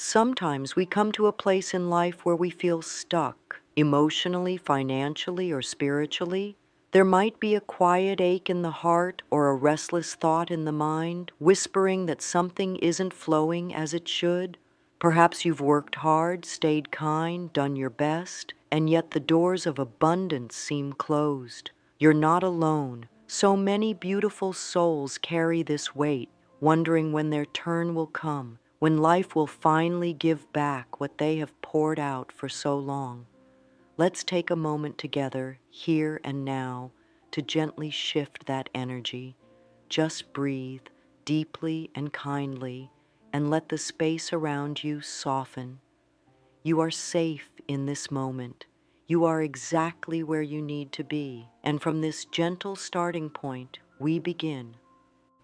Sometimes we come to a place in life where we feel stuck, emotionally, financially, or spiritually. There might be a quiet ache in the heart or a restless thought in the mind, whispering that something isn't flowing as it should. Perhaps you've worked hard, stayed kind, done your best, and yet the doors of abundance seem closed. You're not alone. So many beautiful souls carry this weight, wondering when their turn will come, when life will finally give back what they have poured out for so long. Let's take a moment together, here and now, to gently shift that energy. Just breathe deeply and kindly, and let the space around you soften. You are safe in this moment. You are exactly where you need to be. And from this gentle starting point, we begin.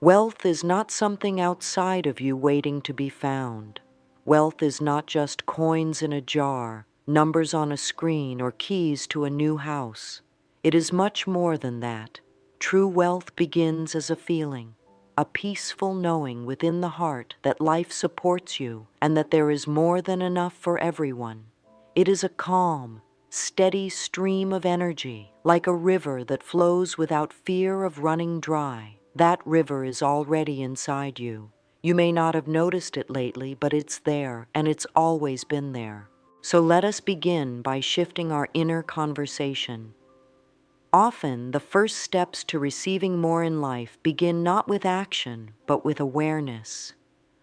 Wealth is not something outside of you waiting to be found. Wealth is not just coins in a jar, numbers on a screen, or keys to a new house. It is much more than that. True wealth begins as a feeling, a peaceful knowing within the heart that life supports you and that there is more than enough for everyone. It is a calm, steady stream of energy, like a river that flows without fear of running dry. That river is already inside you. You may not have noticed it lately, but it's there, and it's always been there. So let us begin by shifting our inner conversation. Often, the first steps to receiving more in life begin not with action, but with awareness.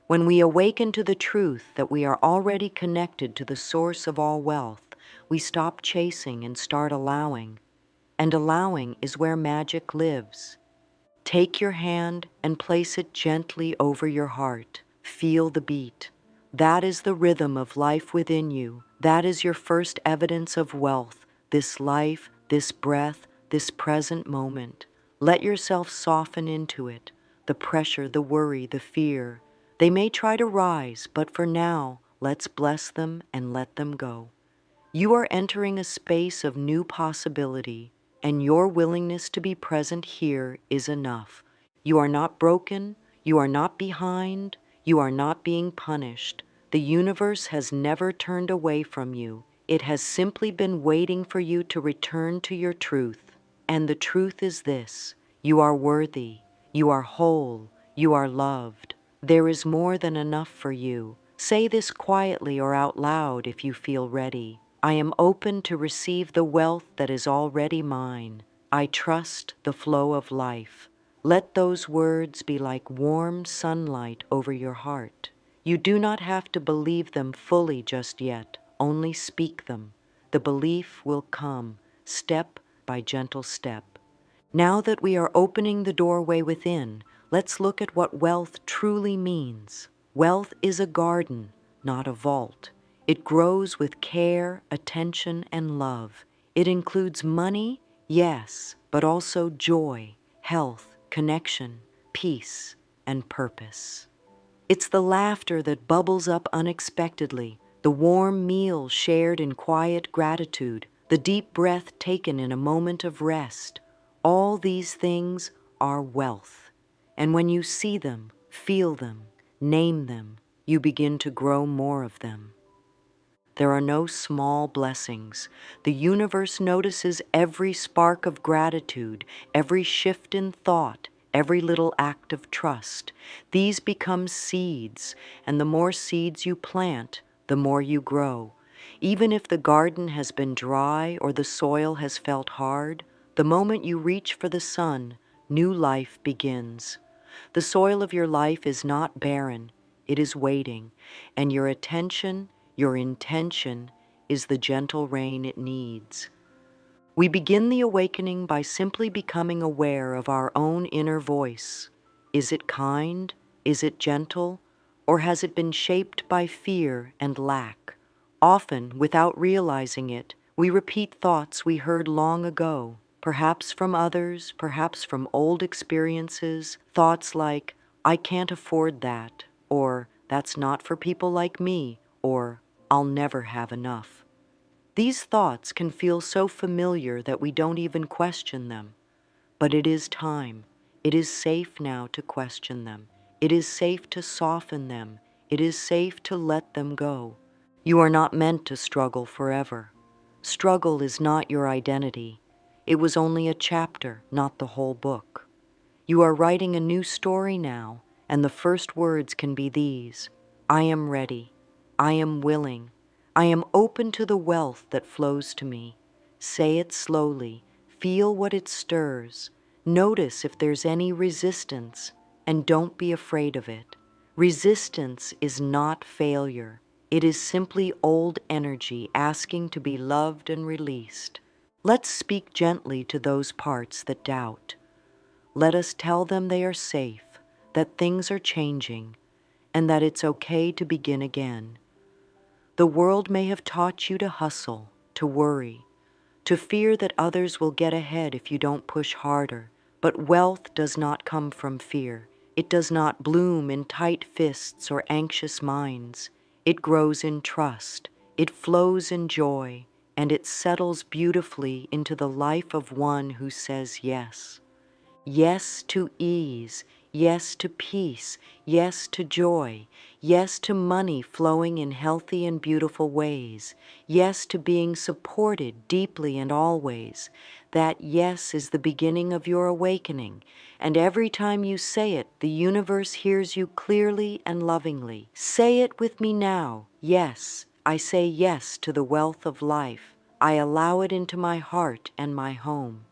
When we awaken to the truth that we are already connected to the source of all wealth, we stop chasing and start allowing. And allowing is where magic lives. Take your hand and place it gently over your heart. Feel the beat. That is the rhythm of life within you. That is your first evidence of wealth, this life, this breath, this present moment. Let yourself soften into it. The pressure, the worry, the fear. They may try to rise, but for now, let's bless them and let them go. You are entering a space of new possibility, and your willingness to be present here is enough. You are not broken, you are not behind, you are not being punished. The universe has never turned away from you. It has simply been waiting for you to return to your truth. And the truth is this: you are worthy, you are whole, you are loved. There is more than enough for you. Say this quietly or out loud if you feel ready. I am open to receive the wealth that is already mine. I trust the flow of life. Let those words be like warm sunlight over your heart. You do not have to believe them fully just yet. Only speak them. The belief will come, step by gentle step. Now that we are opening the doorway within, let's look at what wealth truly means. Wealth is a garden, not a vault. It grows with care, attention, and love. It includes money, yes, but also joy, health, connection, peace, and purpose. It's the laughter that bubbles up unexpectedly, the warm meal shared in quiet gratitude, the deep breath taken in a moment of rest. All these things are wealth. And when you see them, feel them, name them, you begin to grow more of them. There are no small blessings. The universe notices every spark of gratitude, every shift in thought, every little act of trust. These become seeds, and the more seeds you plant, the more you grow. Even if the garden has been dry or the soil has felt hard, the moment you reach for the sun, new life begins. The soil of your life is not barren, it is waiting, and your attention, your intention, is the gentle rain it needs. We begin the awakening by simply becoming aware of our own inner voice. Is it kind? Is it gentle? Or has it been shaped by fear and lack? Often, without realizing it, we repeat thoughts we heard long ago, perhaps from others, perhaps from old experiences, thoughts like, I can't afford that, or that's not for people like me, or I'll never have enough. These thoughts can feel so familiar that we don't even question them. But it is time. It is safe now to question them. It is safe to soften them. It is safe to let them go. You are not meant to struggle forever. Struggle is not your identity. It was only a chapter, not the whole book. You are writing a new story now, and the first words can be these: I am ready. I am willing. I am open to the wealth that flows to me. Say it slowly. Feel what it stirs. Notice if there's any resistance, and don't be afraid of it. Resistance is not failure. It is simply old energy asking to be loved and released. Let's speak gently to those parts that doubt. Let us tell them they are safe, that things are changing, and that it's okay to begin again. The world may have taught you to hustle, to worry, to fear that others will get ahead if you don't push harder. But wealth does not come from fear. It does not bloom in tight fists or anxious minds. It grows in trust. It flows in joy, and it settles beautifully into the life of one who says yes. Yes to ease, yes to peace, yes to joy, yes to money flowing in healthy and beautiful ways, yes to being supported deeply and always. That yes is the beginning of your awakening, and every time you say it, the universe hears you clearly and lovingly. Say it with me now. Yes, I say yes to the wealth of life. I allow it into my heart and my home.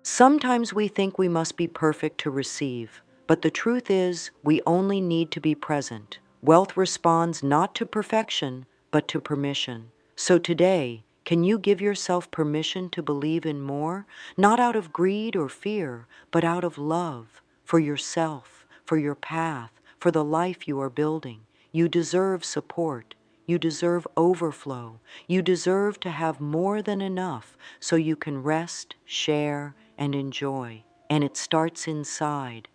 Sometimes we think we must be perfect to receive, but the truth is we only need to be present. Wealth responds not to perfection, but to permission. So today, can you give yourself permission to believe in more? Not out of greed or fear, but out of love, for yourself, for your path, for the life you are building. You deserve support. You deserve overflow. You deserve to have more than enough so you can rest, share, and enjoy. And it starts inside.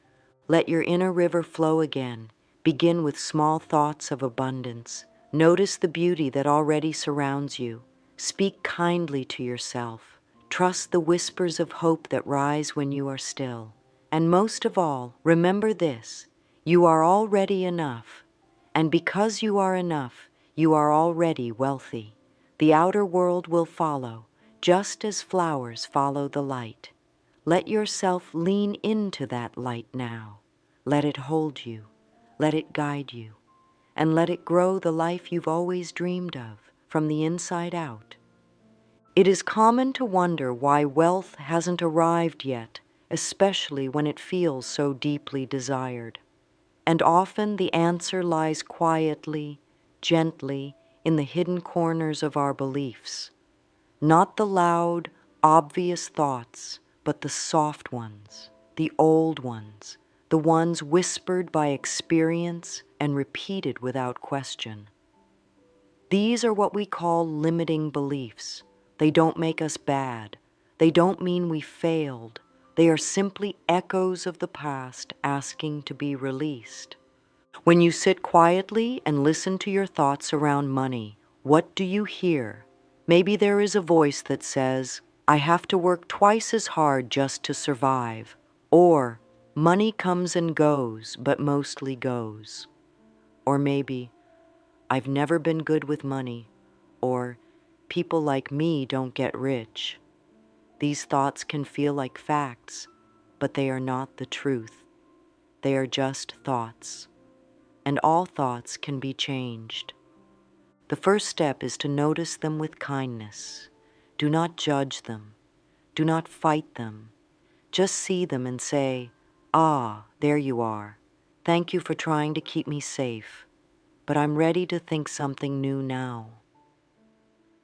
Let your inner river flow again. Begin with small thoughts of abundance. Notice the beauty that already surrounds you. Speak kindly to yourself. Trust the whispers of hope that rise when you are still. And most of all, remember this: you are already enough. And because you are enough, you are already wealthy. The outer world will follow, just as flowers follow the light. Let yourself lean into that light now. Let it hold you. Let it guide you. And let it grow the life you've always dreamed of, from the inside out. It is common to wonder why wealth hasn't arrived yet, especially when it feels so deeply desired. And often the answer lies quietly, gently, in the hidden corners of our beliefs. Not the loud, obvious thoughts, but the soft ones, the old ones, the ones whispered by experience and repeated without question. These are what we call limiting beliefs. They don't make us bad. They don't mean we failed. They are simply echoes of the past asking to be released. When you sit quietly and listen to your thoughts around money, what do you hear? Maybe there is a voice that says, I have to work twice as hard just to survive. Or, money comes and goes, but mostly goes. Or maybe, I've never been good with money. Or, people like me don't get rich. These thoughts can feel like facts, but they are not the truth. They are just thoughts. And all thoughts can be changed. The first step is to notice them with kindness. Do not judge them. Do not fight them. Just see them and say, ah, there you are. Thank you for trying to keep me safe, but I'm ready to think something new now.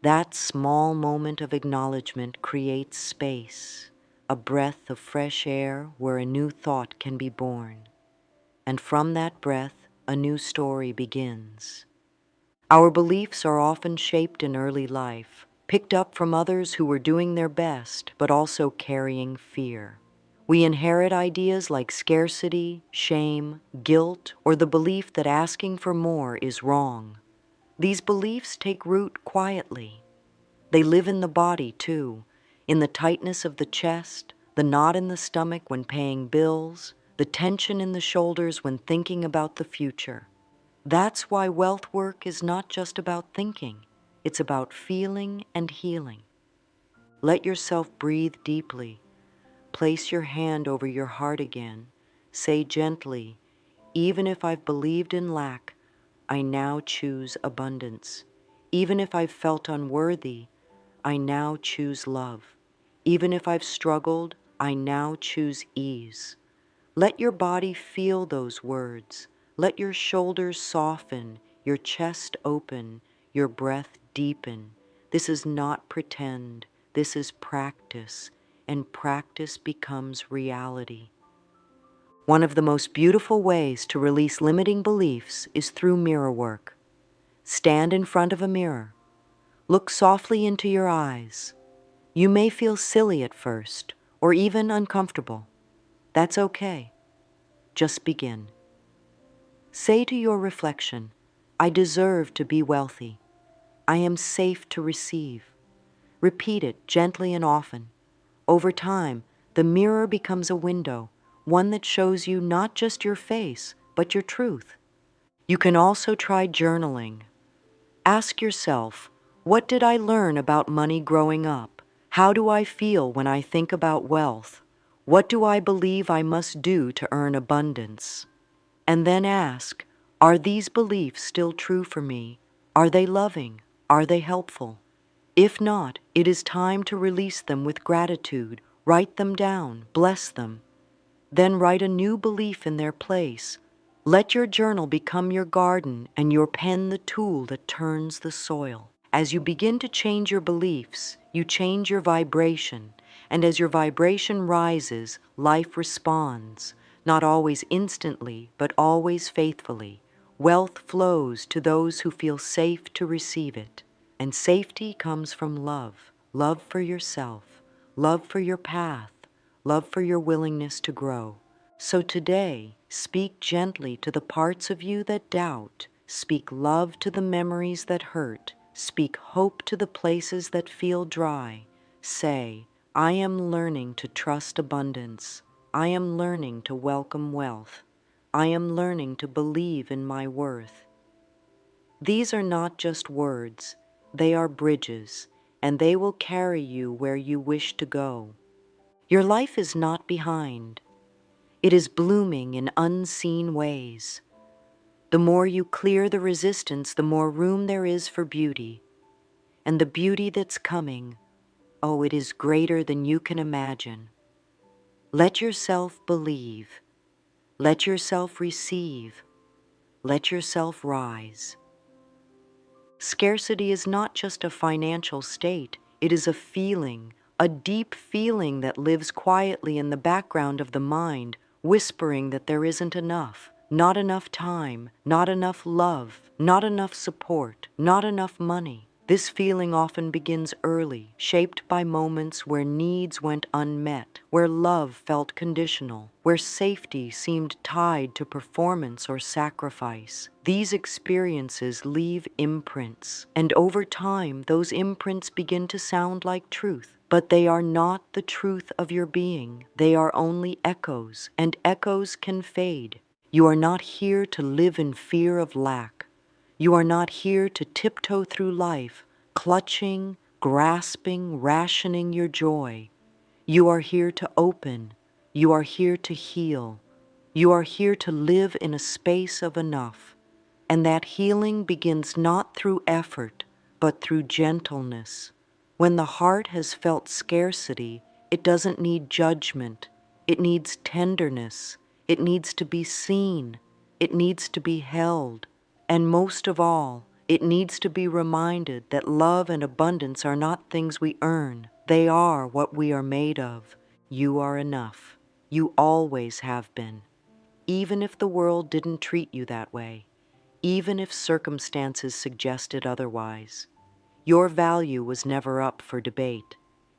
That small moment of acknowledgement creates space, a breath of fresh air where a new thought can be born. And from that breath, a new story begins. Our beliefs are often shaped in early life, picked up from others who were doing their best, but also carrying fear. We inherit ideas like scarcity, shame, guilt, or the belief that asking for more is wrong. These beliefs take root quietly. They live in the body, too, in the tightness of the chest, the knot in the stomach when paying bills, the tension in the shoulders when thinking about the future. That's why wealth work is not just about thinking, it's about feeling and healing. Let yourself breathe deeply. Place your hand over your heart again. Say gently, even if I've believed in lack, I now choose abundance. Even if I've felt unworthy, I now choose love. Even if I've struggled, I now choose ease. Let your body feel those words. Let your shoulders soften, your chest open, your breath deepen. This is not pretend. This is practice, and practice becomes reality. One of the most beautiful ways to release limiting beliefs is through mirror work. Stand in front of a mirror. Look softly into your eyes. You may feel silly at first, or even uncomfortable. That's okay. Just begin. Say to your reflection, I deserve to be wealthy. I am safe to receive. Repeat it gently and often. Over time, the mirror becomes a window, one that shows you not just your face, but your truth. You can also try journaling. Ask yourself, what did I learn about money growing up? How do I feel when I think about wealth? What do I believe I must do to earn abundance? And then ask, are these beliefs still true for me? Are they loving? Are they helpful? If not, it is time to release them with gratitude. Write them down, bless them. Then write a new belief in their place. Let your journal become your garden and your pen the tool that turns the soil. As you begin to change your beliefs, you change your vibration, and as your vibration rises, life responds, not always instantly, but always faithfully. Wealth flows to those who feel safe to receive it, and safety comes from love, love for yourself, love for your path, love for your willingness to grow. So today, speak gently to the parts of you that doubt. Speak love to the memories that hurt. Speak hope to the places that feel dry. Say, I am learning to trust abundance. I am learning to welcome wealth. I am learning to believe in my worth. These are not just words. They are bridges, and they will carry you where you wish to go. Your life is not behind. It is blooming in unseen ways. The more you clear the resistance, the more room there is for beauty. And the beauty that's coming, oh, it is greater than you can imagine. Let yourself believe. Let yourself receive. Let yourself rise. Scarcity is not just a financial state. It is a feeling, a deep feeling that lives quietly in the background of the mind, whispering that there isn't enough, not enough time, not enough love, not enough support, not enough money. This feeling often begins early, shaped by moments where needs went unmet, where love felt conditional, where safety seemed tied to performance or sacrifice. These experiences leave imprints, and over time, those imprints begin to sound like truth. But they are not the truth of your being. They are only echoes, and echoes can fade. You are not here to live in fear of lack. You are not here to tiptoe through life, clutching, grasping, rationing your joy. You are here to open. You are here to heal. You are here to live in a space of enough. And that healing begins not through effort, but through gentleness. When the heart has felt scarcity, it doesn't need judgment. It needs tenderness. It needs to be seen. It needs to be held. And most of all, it needs to be reminded that love and abundance are not things we earn. They are what we are made of. You are enough. You always have been. Even if the world didn't treat you that way, even if circumstances suggested otherwise. Your value was never up for debate,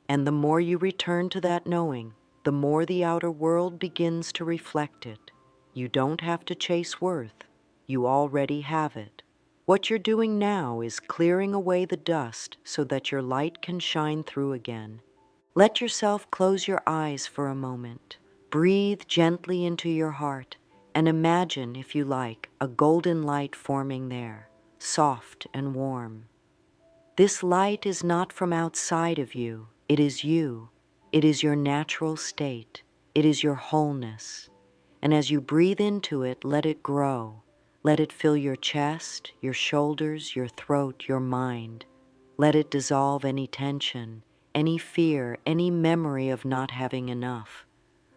and the more you return to that knowing, the more the outer world begins to reflect it. You don't have to chase worth. You already have it. What you're doing now is clearing away the dust so that your light can shine through again. Let yourself close your eyes for a moment. Breathe gently into your heart And imagine, if you like, a golden light forming there, soft and warm. This light is not from outside of you. It is you. It is your natural state. It is your wholeness. And as you breathe into it, let it grow. Let it fill your chest, your shoulders, your throat, your mind. Let it dissolve any tension, any fear, any memory of not having enough.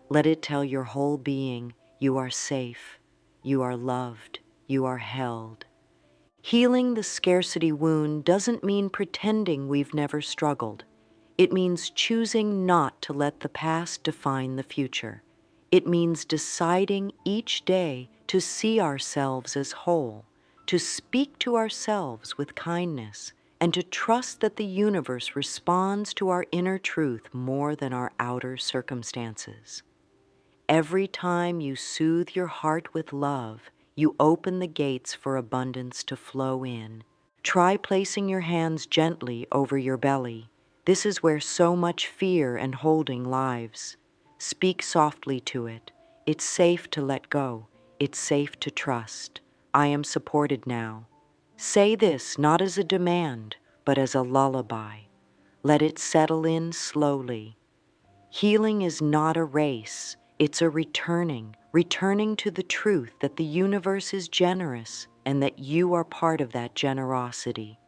Let it tell your whole being, you are safe, you are loved, you are held. Healing the scarcity wound doesn't mean pretending we've never struggled. It means choosing not to let the past define the future. It means deciding each day to see ourselves as whole, to speak to ourselves with kindness, and to trust that the universe responds to our inner truth more than our outer circumstances. Every time you soothe your heart with love, you open the gates for abundance to flow in. Try placing your hands gently over your belly. This is where so much fear and holding lives. Speak softly to it. It's safe to let go. It's safe to trust. I am supported now. Say this not as a demand, but as a lullaby. Let it settle in slowly. Healing is not a race, it's a returning to the truth that the universe is generous and that you are part of that generosity.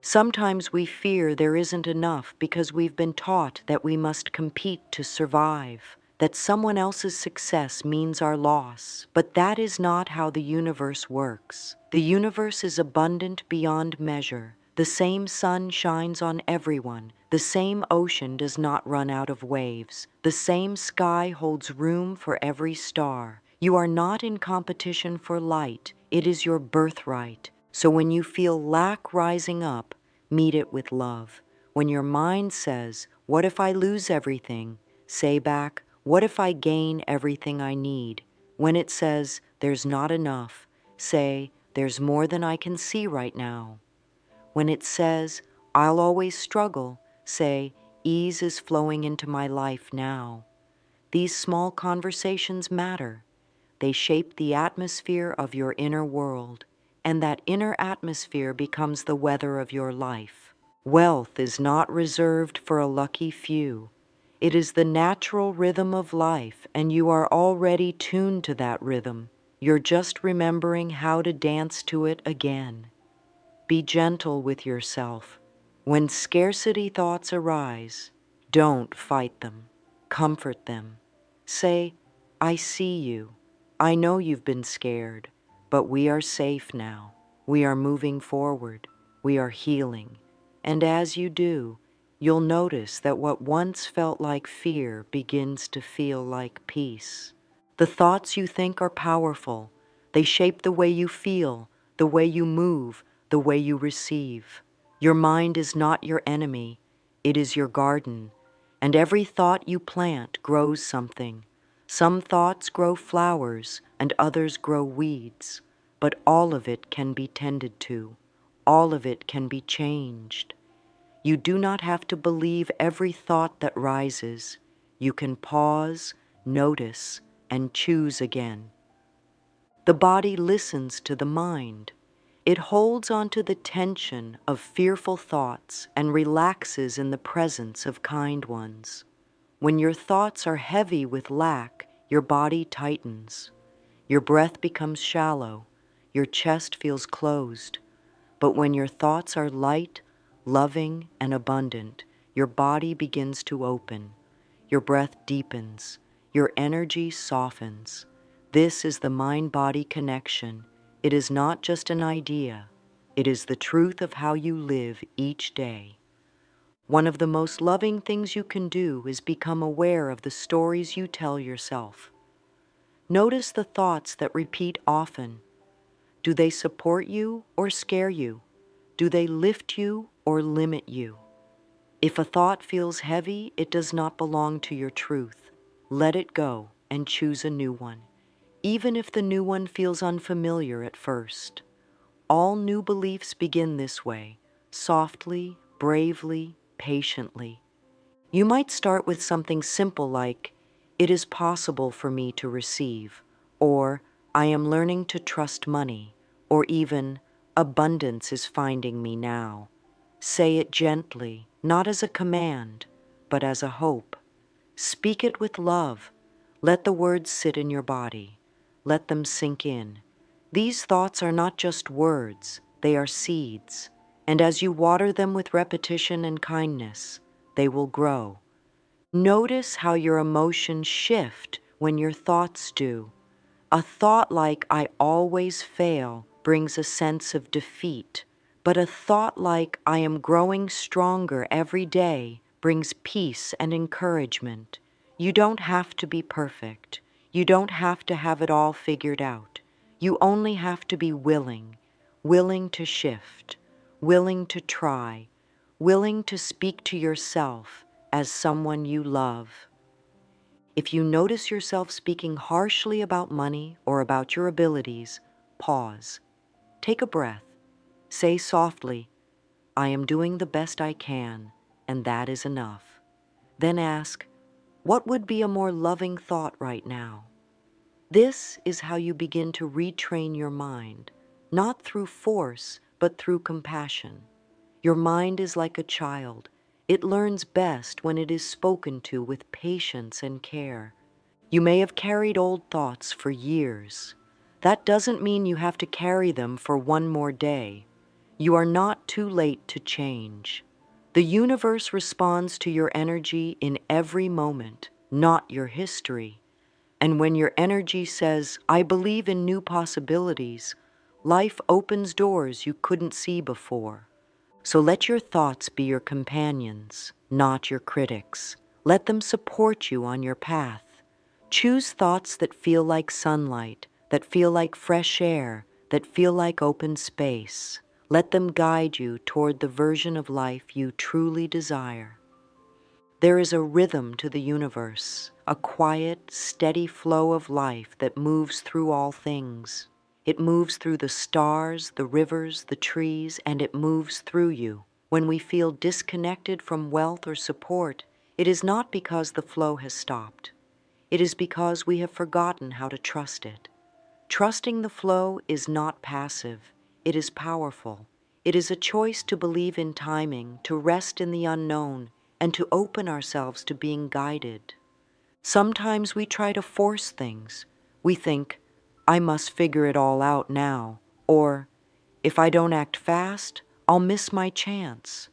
Sometimes we fear there isn't enough because we've been taught that we must compete to survive, that someone else's success means our loss, but that is not how the universe works. The universe is abundant beyond measure. The same sun shines on everyone. The same ocean does not run out of waves. The same sky holds room for every star. You are not in competition for light. It is your birthright. So when you feel lack rising up, meet it with love. When your mind says, "What if I lose everything?" say back, "What if I gain everything I need?" When it says, "There's not enough," say, "There's more than I can see right now." When it says, "I'll always struggle," say, "Ease is flowing into my life now." These small conversations matter. They shape the atmosphere of your inner world, and that inner atmosphere becomes the weather of your life. Wealth is not reserved for a lucky few. It is the natural rhythm of life, and you are already tuned to that rhythm. You're just remembering how to dance to it again. Be gentle with yourself. When scarcity thoughts arise, don't fight them. Comfort them. Say, "I see you. I know you've been scared, but we are safe now. We are moving forward. We are healing." And as you do, you'll notice that what once felt like fear begins to feel like peace. The thoughts you think are powerful. They shape the way you feel, the way you move, the way you receive. Your mind is not your enemy. It is your garden. And every thought you plant grows something. Some thoughts grow flowers and others grow weeds, but all of it can be tended to. All of it can be changed. You do not have to believe every thought that rises. You can pause, notice, and choose again. The body listens to the mind. It holds onto the tension of fearful thoughts and relaxes in the presence of kind ones. When your thoughts are heavy with lack, your body tightens. Your breath becomes shallow. Your chest feels closed. But when your thoughts are light, loving, and abundant, your body begins to open. Your breath deepens. Your energy softens. This is the mind-body connection. It is not just an idea. It is the truth of how you live each day. One of the most loving things you can do is become aware of the stories you tell yourself. Notice the thoughts that repeat often. Do they support you or scare you? Do they lift you or limit you? If a thought feels heavy, it does not belong to your truth. Let it go and choose a new one, even if the new one feels unfamiliar at first. All new beliefs begin this way, softly, bravely, patiently. You might start with something simple like, "It is possible for me to receive," or I am learning to trust money, or even, abundance is finding me now. Say it gently, not as a command, but as a hope. Speak it with love. Let the words sit in your body. Let them sink in. These thoughts are not just words, they are seeds, and as you water them with repetition and kindness, they will grow. Notice how your emotions shift when your thoughts do. A thought like "I always fail" brings a sense of defeat, but a thought like "I am growing stronger every day" brings peace and encouragement. You don't have to be perfect. You don't have to have it all figured out. You only have to be willing, willing to shift, willing to try, willing to speak to yourself as someone you love. If you notice yourself speaking harshly about money or about your abilities, pause. Take a breath. Say softly, "I am doing the best I can, and that is enough." Then ask, what would be a more loving thought right now? This is how you begin to retrain your mind, not through force, but through compassion. Your mind is like a child. It learns best when it is spoken to with patience and care. You may have carried old thoughts for years. That doesn't mean you have to carry them for one more day. You are not too late to change. The universe responds to your energy in every moment, not your history. And when your energy says, "I believe in new possibilities," life opens doors you couldn't see before. So let your thoughts be your companions, not your critics. Let them support you on your path. Choose thoughts that feel like sunlight, that feel like fresh air, that feel like open space. Let them guide you toward the version of life you truly desire. There is a rhythm to the universe, a quiet, steady flow of life that moves through all things. It moves through the stars, the rivers, the trees, and it moves through you. When we feel disconnected from wealth or support, it is not because the flow has stopped. It is because we have forgotten how to trust it. Trusting the flow is not passive. It is powerful. It is a choice to believe in timing, to rest in the unknown, and to open ourselves to being guided. Sometimes we try to force things. We think, "I must figure it all out now," or "if I don't act fast, I'll miss my chance."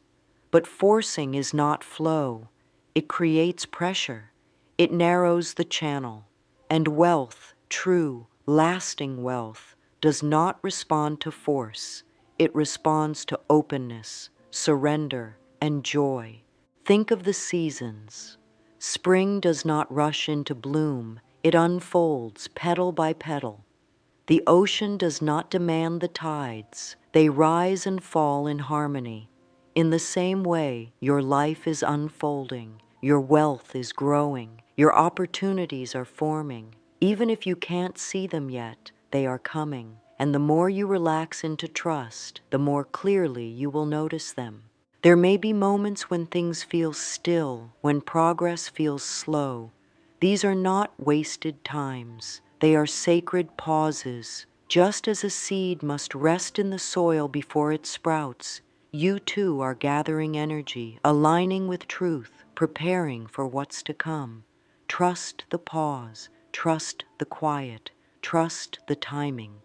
But forcing is not flow. It creates pressure. It narrows the channel. And wealth, true, lasting wealth, does not respond to force. It responds to openness, surrender, and joy. Think of the seasons. Spring does not rush into bloom. It unfolds petal by petal. The ocean does not demand the tides. They rise and fall in harmony. In the same way, your life is unfolding. Your wealth is growing. Your opportunities are forming. Even if you can't see them yet, they are coming. And the more you relax into trust, the more clearly you will notice them. There may be moments when things feel still, when progress feels slow. These are not wasted times. They are sacred pauses. Just as a seed must rest in the soil before it sprouts, you too are gathering energy, aligning with truth, preparing for what's to come. Trust the pause, trust the quiet, trust the timing.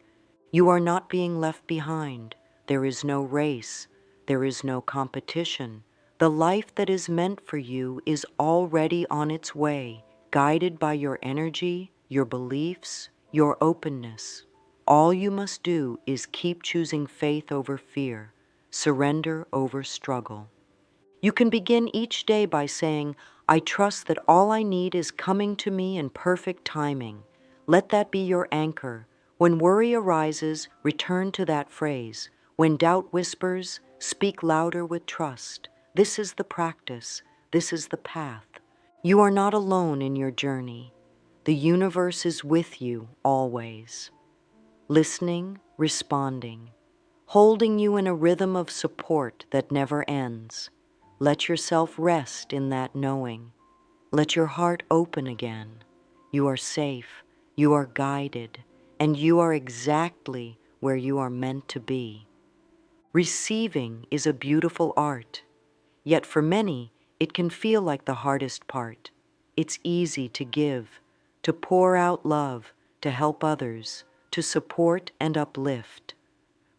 You are not being left behind. There is no race. There is no competition. The life that is meant for you is already on its way, guided by your energy, your beliefs, your openness. All you must do is keep choosing faith over fear, surrender over struggle. You can begin each day by saying, "I trust that all I need is coming to me in perfect timing." Let that be your anchor. When worry arises, return to that phrase. When doubt whispers, speak louder with trust. This is the practice. This is the path. You are not alone in your journey. The universe is with you always. Listening, responding, holding you in a rhythm of support that never ends. Let yourself rest in that knowing. Let your heart open again. You are safe, you are guided, and you are exactly where you are meant to be. Receiving is a beautiful art, yet for many, it can feel like the hardest part. It's easy to give, to pour out love, to help others, to support and uplift.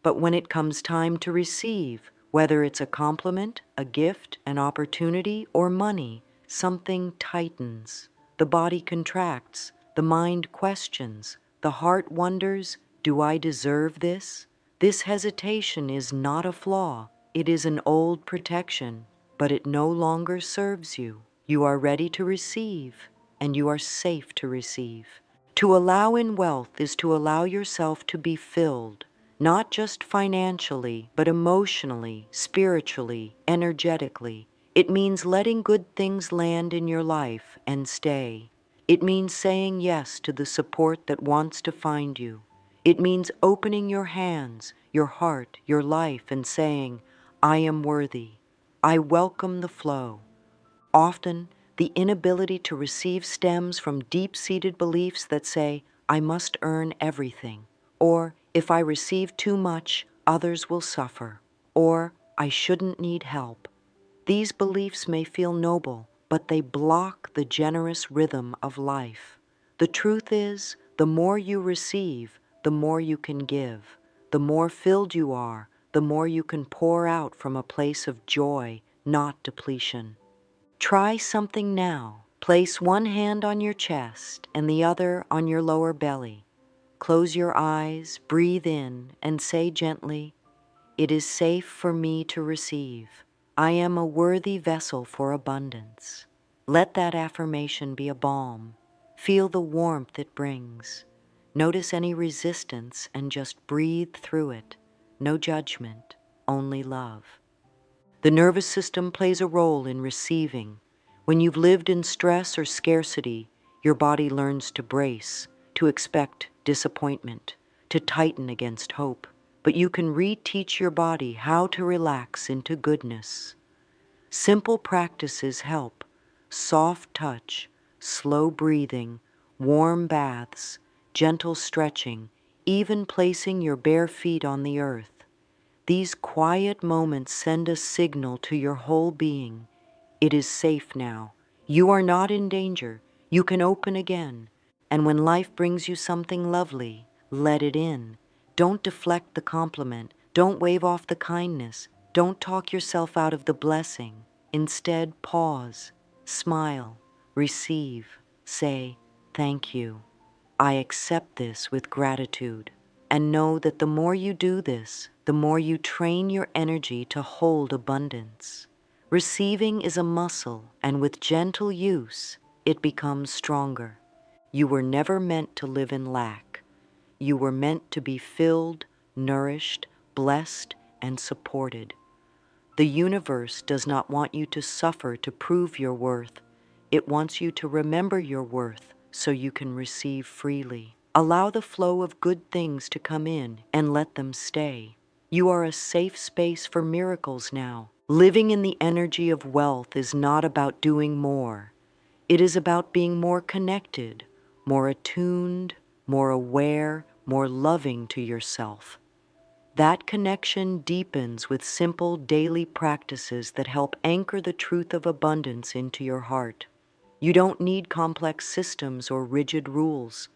But when it comes time to receive, whether it's a compliment, a gift, an opportunity, or money, something tightens. The body contracts, the mind questions, the heart wonders, do I deserve this? This hesitation is not a flaw. It is an old protection, but it no longer serves you. You are ready to receive, and you are safe to receive. To allow in wealth is to allow yourself to be filled, not just financially, but emotionally, spiritually, energetically. It means letting good things land in your life and stay. It means saying yes to the support that wants to find you. It means opening your hands, your heart, your life, and saying, I am worthy. I welcome the flow. Often, the inability to receive stems from deep-seated beliefs that say, I must earn everything, or if I receive too much, others will suffer, or I shouldn't need help. These beliefs may feel noble, but they block the generous rhythm of life. The truth is, the more you receive, the more you can give. The more filled you are, the more you can pour out from a place of joy, not depletion. Try something now. Place one hand on your chest and the other on your lower belly. Close your eyes, breathe in, and say gently, it is safe for me to receive. I am a worthy vessel for abundance. Let that affirmation be a balm. Feel the warmth it brings. Notice any resistance and just breathe through it. No judgment, only love. The nervous system plays a role in receiving. When you've lived in stress or scarcity, your body learns to brace, to expect disappointment, to tighten against hope. But you can reteach your body how to relax into goodness. Simple practices help. Soft touch, slow breathing, warm baths, gentle stretching, even placing your bare feet on the earth. These quiet moments send a signal to your whole being. It is safe now. You are not in danger. You can open again. And when life brings you something lovely, let it in. Don't deflect the compliment. Don't wave off the kindness. Don't talk yourself out of the blessing. Instead, pause, smile, receive, say, thank you. I accept this with gratitude. And know that the more you do this, the more you train your energy to hold abundance. Receiving is a muscle, and with gentle use, it becomes stronger. You were never meant to live in lack. You were meant to be filled, nourished, blessed, and supported. The universe does not want you to suffer to prove your worth. It wants you to remember your worth so you can receive freely. Allow the flow of good things to come in and let them stay. You are a safe space for miracles now. Living in the energy of wealth is not about doing more. It is about being more connected, more attuned, more aware, more loving to yourself. That connection deepens with simple daily practices that help anchor the truth of abundance into your heart. You don't need complex systems or rigid rules.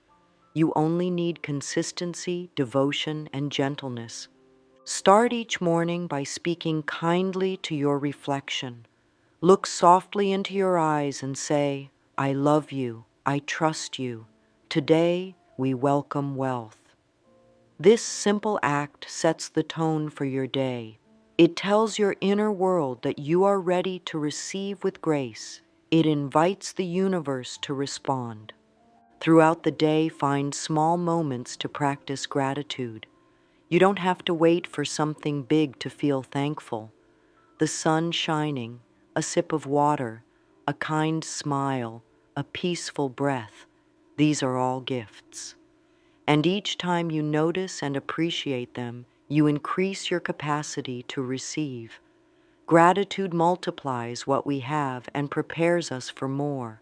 You only need consistency, devotion, and gentleness. Start each morning by speaking kindly to your reflection. Look softly into your eyes and say, I love you, I trust you. Today, we welcome wealth. This simple act sets the tone for your day. It tells your inner world that you are ready to receive with grace. It invites the universe to respond. Throughout the day, find small moments to practice gratitude. You don't have to wait for something big to feel thankful. The sun shining, a sip of water, a kind smile, a peaceful breath, these are all gifts. And each time you notice and appreciate them, you increase your capacity to receive. Gratitude multiplies what we have and prepares us for more.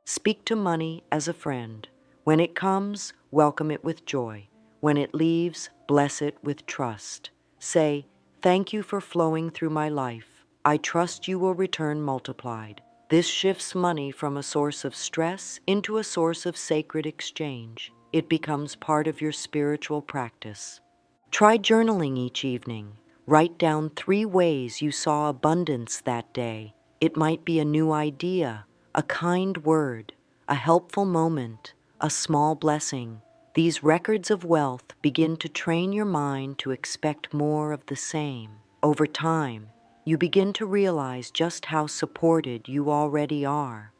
Speak to money as a friend. When it comes, welcome it with joy. When it leaves, bless it with trust. Say, "Thank you for flowing through my life. I trust you will return multiplied." This shifts money from a source of stress into a source of sacred exchange. It becomes part of your spiritual practice. Try journaling each evening. Write down 3 ways you saw abundance that day. It might be a new idea, a kind word, a helpful moment, a small blessing. These records of wealth begin to train your mind to expect more of the same. Over time, you begin to realize just how supported you already are.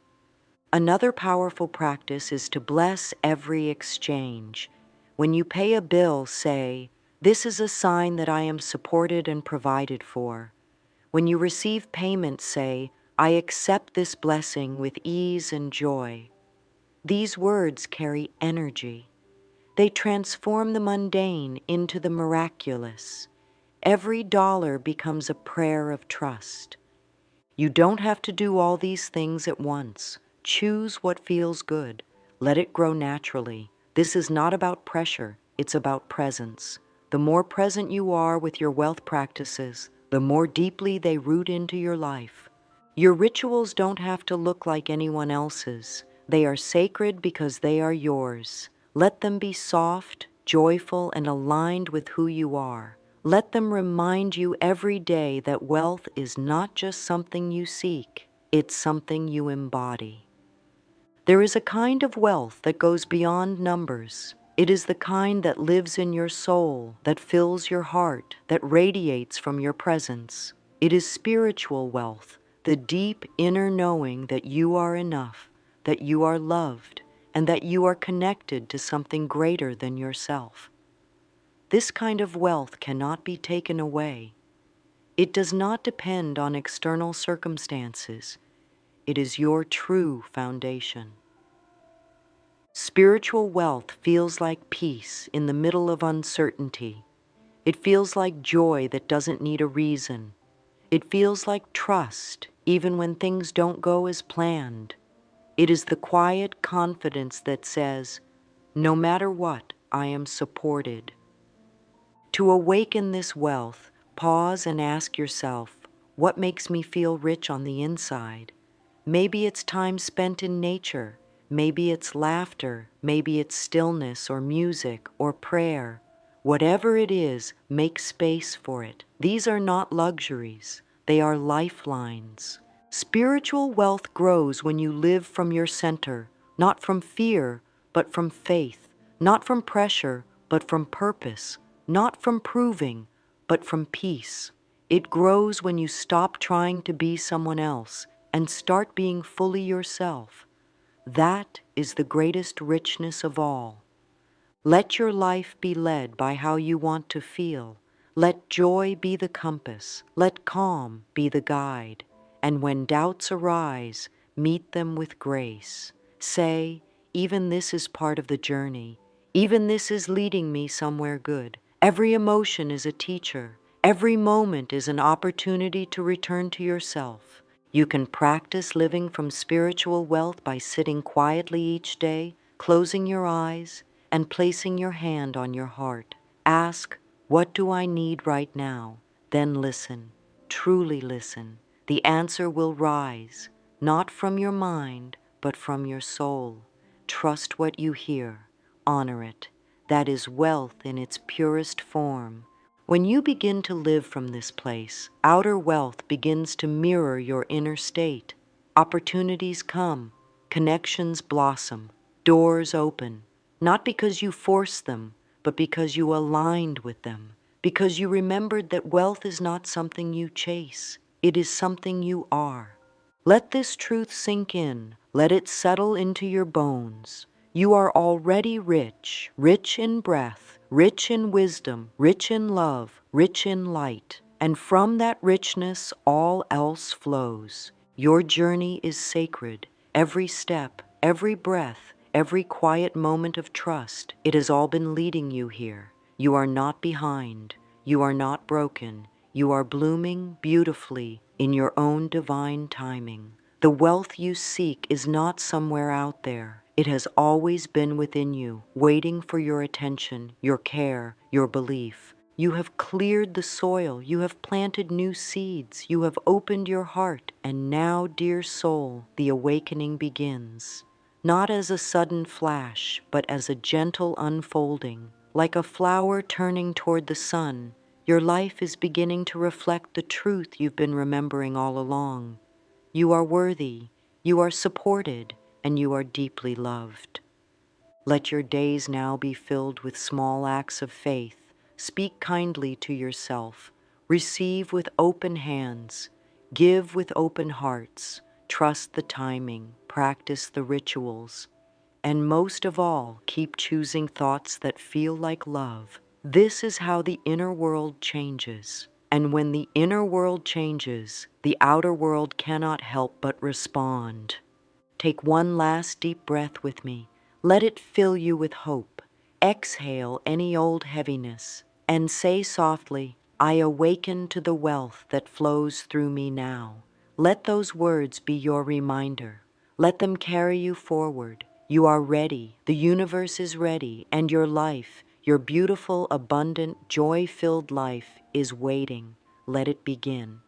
Another powerful practice is to bless every exchange. When you pay a bill, say, "This is a sign that I am supported and provided for." When you receive payment, say, "I accept this blessing with ease and joy." These words carry energy. They transform the mundane into the miraculous. Every dollar becomes a prayer of trust. You don't have to do all these things at once. Choose what feels good. Let it grow naturally. This is not about pressure, it's about presence. The more present you are with your wealth practices, the more deeply they root into your life. Your rituals don't have to look like anyone else's. They are sacred because they are yours. Let them be soft, joyful, and aligned with who you are. Let them remind you every day that wealth is not just something you seek, it's something you embody. There is a kind of wealth that goes beyond numbers. It is the kind that lives in your soul, that fills your heart, that radiates from your presence. It is spiritual wealth, the deep inner knowing that you are enough, that you are loved, and that you are connected to something greater than yourself. This kind of wealth cannot be taken away. It does not depend on external circumstances. It is your true foundation. Spiritual wealth feels like peace in the middle of uncertainty. It feels like joy that doesn't need a reason. It feels like trust even when things don't go as planned. It is the quiet confidence that says, "No matter what, I am supported." To awaken this wealth, pause and ask yourself, what makes me feel rich on the inside? Maybe it's time spent in nature. Maybe it's laughter. Maybe it's stillness or music or prayer. Whatever it is, make space for it. These are not luxuries. They are lifelines. Spiritual wealth grows when you live from your center, not from fear, but from faith, not from pressure, but from purpose, not from proving, but from peace. It grows when you stop trying to be someone else and start being fully yourself. That is the greatest richness of all. Let your life be led by how you want to feel. Let joy be the compass. Let calm be the guide. And when doubts arise, meet them with grace. Say, even this is part of the journey. Even this is leading me somewhere good. Every emotion is a teacher. Every moment is an opportunity to return to yourself. You can practice living from spiritual wealth by sitting quietly each day, closing your eyes, and placing your hand on your heart. Ask, "What do I need right now?" Then listen. Truly listen. The answer will rise, not from your mind, but from your soul. Trust what you hear. Honor it. That is wealth in its purest form. When you begin to live from this place, outer wealth begins to mirror your inner state. Opportunities come, connections blossom, doors open, not because you forced them, but because you aligned with them, because you remembered that wealth is not something you chase, it is something you are. Let this truth sink in. Let it settle into your bones. You are already rich, rich in breath, rich in wisdom, rich in love, rich in light. And from that richness, all else flows. Your journey is sacred. Every step, every breath, every quiet moment of trust, it has all been leading you here. You are not behind. You are not broken. You are blooming beautifully in your own divine timing. The wealth you seek is not somewhere out there. It has always been within you, waiting for your attention, your care, your belief. You have cleared the soil, you have planted new seeds, you have opened your heart, and now, dear soul, the awakening begins. Not as a sudden flash, but as a gentle unfolding. Like a flower turning toward the sun, your life is beginning to reflect the truth you've been remembering all along. You are worthy, you are supported, and you are deeply loved. Let your days now be filled with small acts of faith. Speak kindly to yourself. Receive with open hands. Give with open hearts. Trust the timing. Practice the rituals. And most of all, keep choosing thoughts that feel like love. This is how the inner world changes. And when the inner world changes, the outer world cannot help but respond. Take one last deep breath with me. Let it fill you with hope. Exhale any old heaviness and say softly, I awaken to the wealth that flows through me now. Let those words be your reminder. Let them carry you forward. You are ready, the universe is ready, and your life, your beautiful, abundant, joy-filled life is waiting. Let it begin.